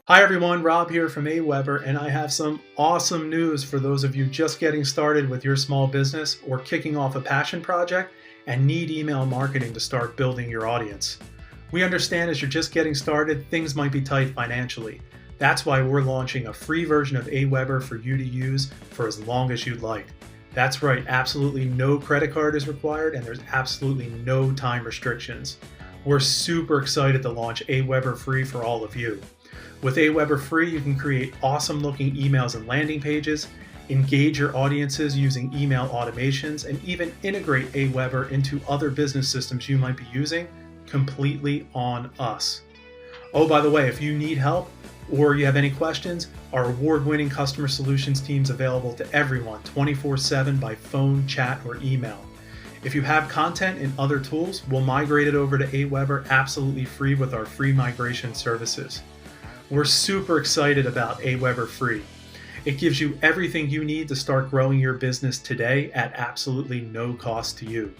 Hi everyone, Rob here from AWeber, and I have some awesome news for those of you just getting started with your small business or kicking off a passion project and need email marketing to start building your audience. We understand as you're just getting started, things might be tight financially. That's why we're launching a free version of AWeber for you to use for as long as you'd like. That's right, absolutely no credit card is required and there's absolutely no time restrictions. We're super excited to launch AWeber free for all of you. With AWeber free, you can create awesome looking emails and landing pages, engage your audiences using email automations, and even integrate AWeber into other business systems you might be using completely on us. Oh, by the way, if you need help or you have any questions, our award-winning customer solutions team's available to everyone 24/7 by phone, chat, or email. If you have content in other tools, we'll migrate it over to AWeber absolutely free with our free migration services. We're super excited about AWeber Free. It gives you everything you need to start growing your business today at absolutely no cost to you.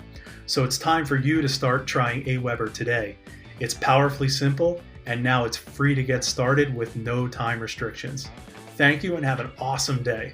So it's time for you to start trying AWeber today. It's powerfully simple, and now it's free to get started with no time restrictions. Thank you and have an awesome day.